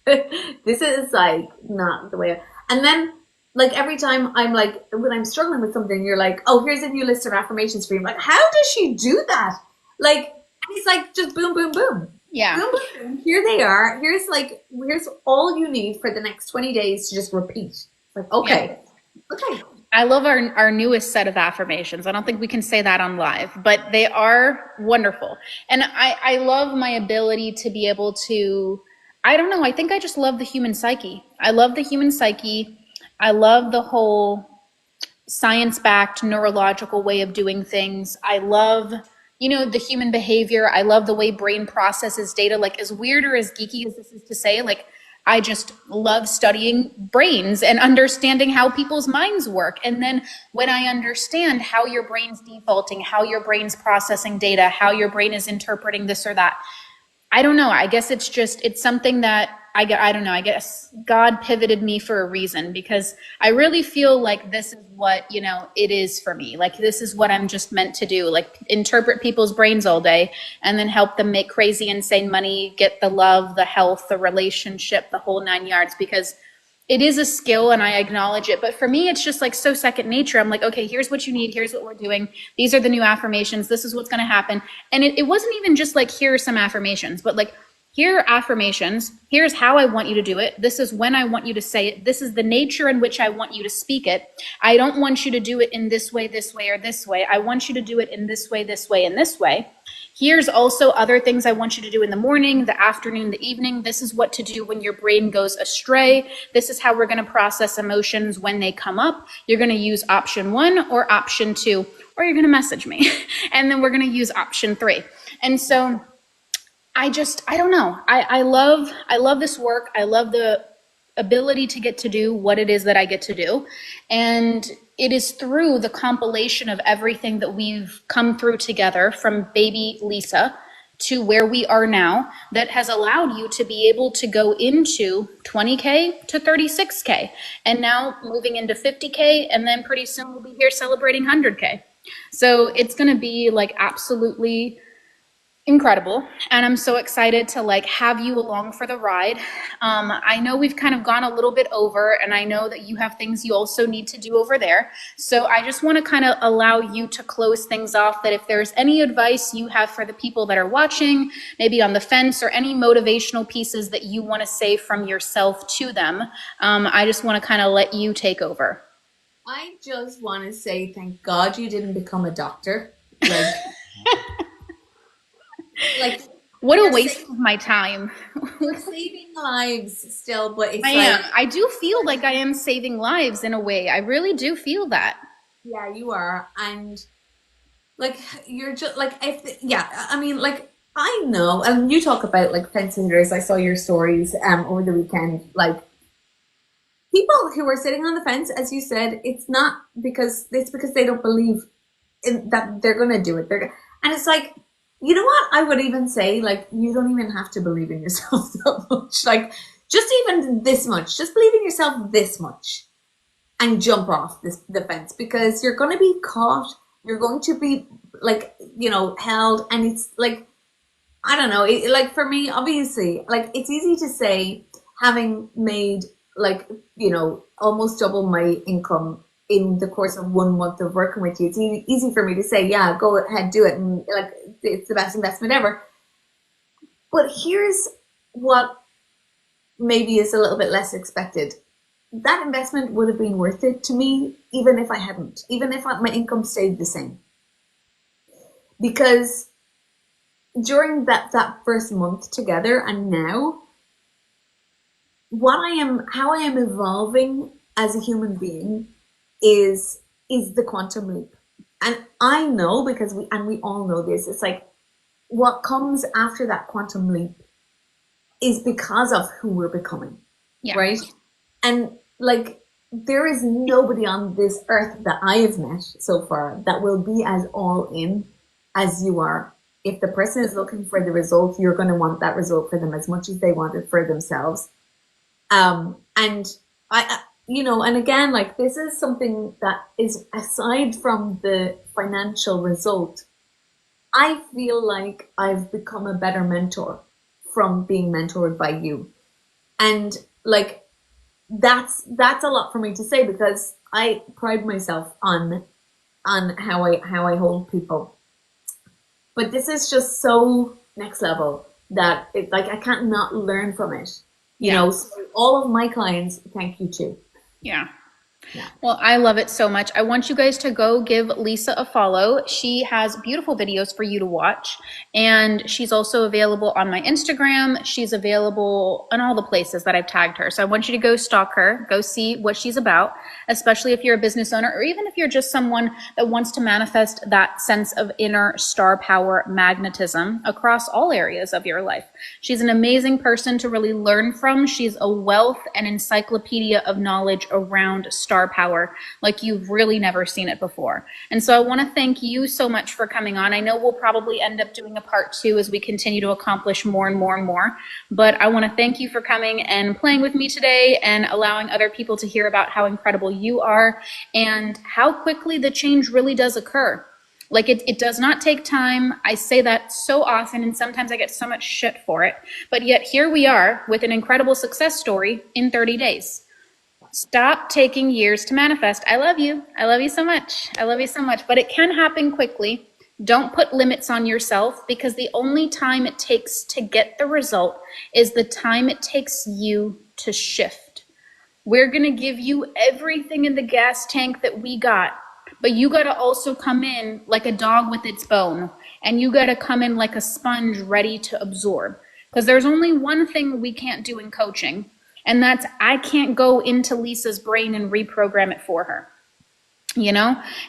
This is like not the way. And then, like, every time I'm like, when I'm struggling with something, you're like, oh, here's a new list of affirmations for you. I'm like, how does she do that? Like, and it's like just boom, boom, boom. Yeah. Boom, boom, boom. Here they are. Here's all you need for the next 20 days to just repeat. Like, okay. Yeah. Okay. I love our newest set of affirmations. I don't think we can say that on live, but they are wonderful. And I love my ability to be able to, I don't know, I think I just love the human psyche. I love the human psyche. I love the whole science-backed neurological way of doing things. I love, the human behavior. I love the way brain processes data. Like, as weird or as geeky as this is to say, like, I just love studying brains and understanding how people's minds work. And then when I understand how your brain's defaulting, how your brain's processing data, how your brain is interpreting this or that, I don't know. I guess it's something that I don't know. I guess God pivoted me for a reason, because I really feel like this is what, it is for me. Like, this is what I'm just meant to do, like interpret people's brains all day and then help them make crazy, insane money, get the love, the health, the relationship, the whole 9 yards, because it is a skill and I acknowledge it. But for me, it's just like so second nature. I'm like, okay, here's what you need. Here's what we're doing. These are the new affirmations. This is what's going to happen. And it wasn't even just like, here are some affirmations, but like, here are affirmations. Here's how I want you to do it. This is when I want you to say it. This is the nature in which I want you to speak it. I don't want you to do it in this way, or this way. I want you to do it in this way, and this way. Here's also other things I want you to do in the morning, the afternoon, the evening. This is what to do when your brain goes astray. This is how we're going to process emotions when they come up. You're going to use option 1 or option 2, or you're going to message me. And then we're going to use option 3. And so I don't know. I love this work. I love the ability to get to do what it is that I get to do. And it is through the compilation of everything that we've come through together from baby Lisa to where we are now that has allowed you to be able to go into 20K to 36K and now moving into 50K. And then pretty soon we'll be here celebrating 100K. So it's going to be like absolutely incredible. And I'm so excited to like have you along for the ride. I know we've kind of gone a little bit over, and I know that you have things you also need to do over there. So I just want to kind of allow you to close things off, that if there's any advice you have for the people that are watching, maybe on the fence, or any motivational pieces that you want to say from yourself to them, I just want to kind of let you take over. I just want to say, thank God you didn't become a doctor. Like, what a waste of my time. You're saving lives still, but it's I do feel like I am saving lives in a way. I really do feel that. Yeah, you are. And like, you're just like, I mean, like, I know, and you talk about like fence sitters. I saw your stories over the weekend. Like, people who are sitting on the fence, as you said, it's because they don't believe that they're gonna do it. And it's like, you know what? I would even say, like, you don't even have to believe in yourself that much. Like, just even this much. Just believe in yourself this much and jump off the fence, because you're going to be caught. You're going to be, like, held. And it's like, I don't know. Like, for me, obviously, like, it's easy to say, having made, like, almost double my income in the course of 1 month of working with you. It's easy for me to say, yeah, go ahead, do it. And like, it's the best investment ever. But here's what maybe is a little bit less expected. That investment would have been worth it to me, even if my income stayed the same. Because during that first month together and now, how I am evolving as a human being is the quantum leap. And I know, because we all know this, it's like what comes after that quantum leap is because of who we're becoming. Yeah. Right? And like, there is nobody on this earth that I have met so far that will be as all in as you are. If the person is looking for the result, you're going to want that result for them as much as they want it for themselves. And and again, like this is something that is aside from the financial result. I feel like I've become a better mentor from being mentored by you. And like that's a lot for me to say because I pride myself on how I hold people. But this is just so next level that I can't not learn from it. So all of my clients, thank you too. Yeah. Yeah. Well, I love it so much. I want you guys to go give Lisa a follow. She has beautiful videos for you to watch. And she's also available on my Instagram. She's available on all the places that I've tagged her. So I want you to go stalk her, go see what she's about, especially if you're a business owner or even if you're just someone that wants to manifest that sense of inner star power magnetism across all areas of your life. She's an amazing person to really learn from. She's a wealth and encyclopedia of knowledge around star power like you've really never seen it before. And so I want to thank you so much for coming on. I know we'll probably end up doing a part 2 as we continue to accomplish more and more and more, but I want to thank you for coming and playing with me today and allowing other people to hear about how incredible you are and how quickly the change really does occur. Like it does not take time. I say that so often and sometimes I get so much shit for it, but yet here we are with an incredible success story in 30 days. Stop taking years to manifest. I love you. I love you so much. I love you so much. But it can happen quickly. Don't put limits on yourself because the only time it takes to get the result is the time it takes you to shift. We're going to give you everything in the gas tank that we got, but you got to also come in like a dog with its bone, and you got to come in like a sponge ready to absorb. Because there's only one thing we can't do in coaching. And that's, I can't go into Lisa's brain and reprogram it for her,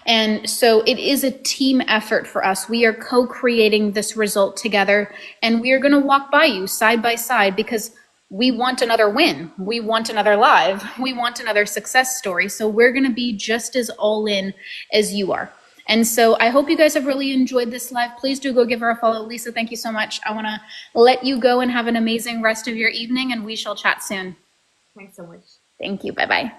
And so it is a team effort for us. We are co-creating this result together, and we are going to walk by you side by side because we want another win. We want another live. We want another success story. So we're going to be just as all in as you are. And so I hope you guys have really enjoyed this live. Please do go give her a follow. Lisa, thank you so much. I want to let you go and have an amazing rest of your evening, and we shall chat soon. Thanks so much. Thank you. Bye-bye.